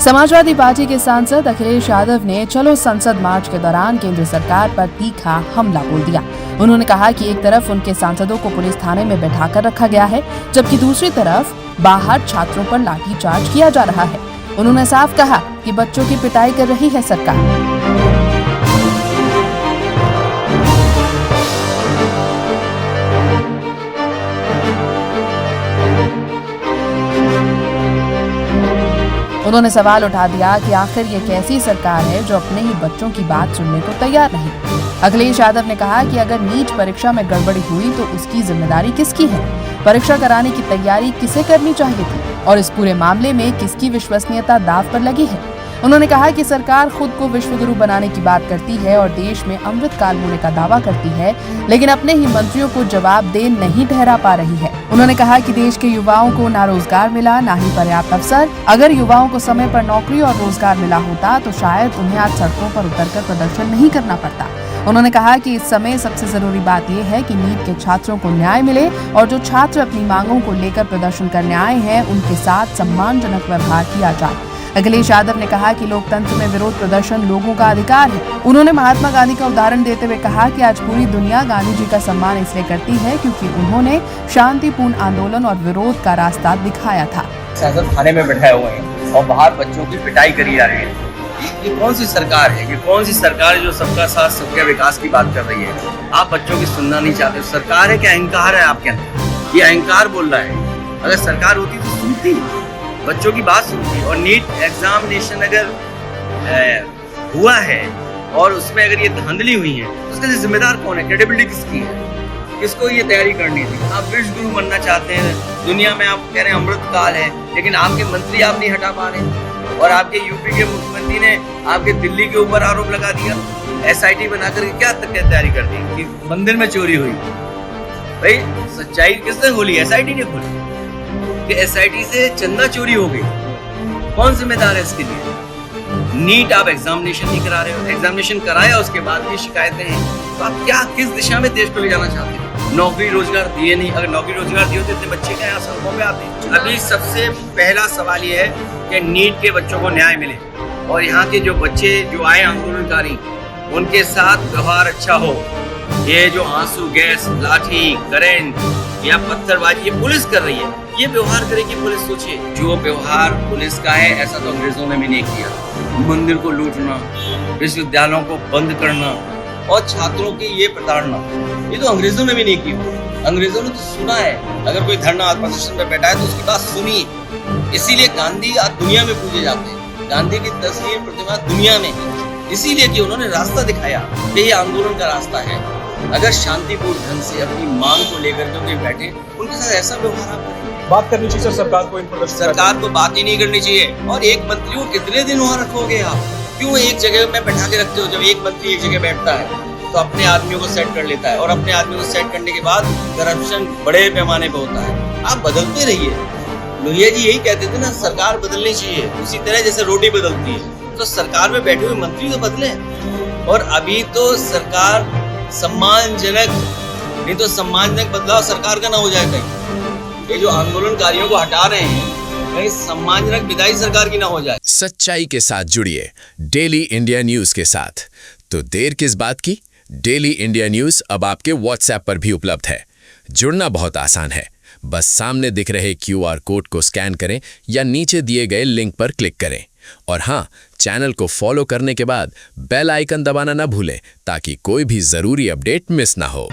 Samajwadi party के सांसद अखिलेश यादव ने चलो संसद मार्च के दौरान केंद्र सरकार पर तीखा हमला बोल दिया। उन्होंने कहा कि एक तरफ उनके सांसदों को पुलिस थाने में बैठाकर रखा गया है, जबकि दूसरी तरफ बाहर छात्रों पर लाठीचार्ज किया जा रहा है। उन्होंने साफ कहा कि बच्चों की पिटाई कर रही है सरकार। उन्होंने सवाल उठा दिया कि आखिर ये कैसी सरकार है जो अपने ही बच्चों की बात सुनने को तैयार नहीं। अखिलेश यादव ने कहा कि अगर नीट परीक्षा में गड़बड़ी हुई तो उसकी जिम्मेदारी किसकी है? परीक्षा कराने की तैयारी किसे करनी चाहिए थी और इस पूरे मामले में किसकी विश्वसनीयता दांव पर लगी है? उन्होंने कहा कि सरकार खुद को विश्वगुरु बनाने की बात करती है और देश में अमृत काल होने का दावा करती है, लेकिन अपने ही मंत्रियों को जवाबदेह नहीं ठहरा पा रही है। उन्होंने कहा कि देश के युवाओं को ना रोजगार मिला, ना ही पर्याप्त अवसर। अगर युवाओं को समय पर नौकरी और रोजगार मिला होता तो शायद उन्हें आज सड़कों पर उतरकर प्रदर्शन नहीं करना पड़ता। उन्होंने कहा कि इस समय सबसे जरूरी बात यह है कि नीट के छात्रों को न्याय मिले और जो छात्र अपनी मांगों को लेकर प्रदर्शन करने आए हैं उनके साथ सम्मानजनक व्यवहार किया जाए। अखिलेश यादव ने कहा कि लोकतंत्र में विरोध प्रदर्शन लोगों का अधिकार है। उन्होंने महात्मा गांधी का उदाहरण देते हुए कहा कि आज पूरी दुनिया गांधी जी का सम्मान इसलिए करती है क्योंकि उन्होंने शांतिपूर्ण आंदोलन और विरोध का रास्ता दिखाया था। सांसद थाने में बैठाए हुए हैं और बाहर बच्चों की पिटाई करी जा रही है। ये कौन सी सरकार है? ये कौन सी सरकार है जो सबका साथ सबके विकास की बात कर रही है? आप बच्चों की सुनना नहीं चाहते। सरकार है क्या अहंकार है आपके अंदर? ये अहंकार बोल रहा है। अगर सरकार होती तो सुनती, बच्चों की बात सुनती। और नीट एग्जामिनेशन अगर हुआ है और उसमें अगर ये धांधली हुई है तो उसका जिम्मेदार कौन है? क्रेडिबिलिटी किसकी है? किसको ये तैयारी करनी थी? आप विश्व गुरु बनना चाहते हैं, दुनिया में आप कह रहे हैं अमृत काल है, लेकिन आपके मंत्री आप नहीं हटा पा रहे और आपके यूपी के मुख्यमंत्री ने आपके दिल्ली के ऊपर आरोप लगा दिया। SIT बना करके क्या तैयारी कर दी कि मंदिर में चोरी हुई? भाई सच्चाई किसने खोली? SIT ने खोली कि SIT से चंदा चोरी हो गई। कौन जिम्मेदार है इसके लिए? नीट आप एग्जामिनेशन नहीं करा रहे हो, एग्जामिनेशन कराया उसके बाद भी शिकायतें हैं, तो आप क्या किस दिशा में देश को ले जाना चाहते हो? नौकरी रोजगार दिए नहीं। अगर नौकरी रोजगार दिए होते इतने बच्चे क्या यहाँ सड़कों पे आते? अभी सबसे पहला सवाल ये है कि नीट के बच्चों को न्याय मिले और यहाँ के जो बच्चे जो आए आंदोलनकारी उनके साथ व्यवहार अच्छा हो। ये जो आंसू गैस, लाठी, करंट या पत्थरबाजी ये पुलिस कर रही है, ये व्यवहार करेगी पुलिस? सोचिए, जो व्यवहार पुलिस का है ऐसा तो अंग्रेजों ने भी नहीं किया। मंदिर को लूटना, विश्वविद्यालयों को बंद करना और छात्रों की ये प्रताड़ना, ये तो अंग्रेजों ने भी नहीं की। अंग्रेजों ने तो सुना है। अगर कोई धरना प्रदर्शन में बैठा है तो उसकी बात सुनी। इसीलिए गांधी आज दुनिया में पूजे जाते हैं। गांधी की तस्वीर, प्रतिमा दुनिया में है, इसीलिए कि उन्होंने रास्ता दिखाया कि ये आंदोलन का रास्ता है। अगर शांतिपूर्ण ढंग से अपनी मांग को लेकर के कोई बैठे, उनके साथ ऐसा व्यवहार आप करें। बात करनी चाहिए सर सरकार को इन प्रदर्शन। सरकार को बात ही नहीं करनी चाहिए। और एक मंत्री को कितने दिन वहाँ रखोगे आप? क्यों एक जगह में बैठा के रखते हो? जब एक मंत्री एक जगह बैठता है तो अपने आदमियों को सेट कर लेता है और अपने आदमियों को सेट करने के बाद करप्शन बड़े पैमाने पर होता है। आप बदलते रहिए। लोहिया जी यही कहते थे ना, सरकार बदलनी चाहिए उसी तरह जैसे रोटी बदलती है। तो सरकार में बैठे हुए मंत्री तो बदले। और अभी तो सरकार सम्मानजनक, नहीं तो सम्मानजनक बदलाव सरकार का ना हो जाए कहीं। ये जो आंदोलनकारियों को हटा रहे हैं कहीं सम्मानजनक विदाई सरकार की ना हो जाए। सच्चाई के साथ जुड़िए डेली इंडिया न्यूज के साथ। तो देर किस बात की? डेली इंडिया न्यूज अब आपके WhatsApp पर भी उपलब्ध है। जुड़ना बहुत आसान है। बस सामने दिख रहे QR कोड को स्कैन करें या नीचे दिए गए लिंक पर क्लिक करें। और हाँ, चैनल को फॉलो करने के बाद बेल आइकन दबाना ना भूलें ताकि कोई भी जरूरी अपडेट मिस ना हो।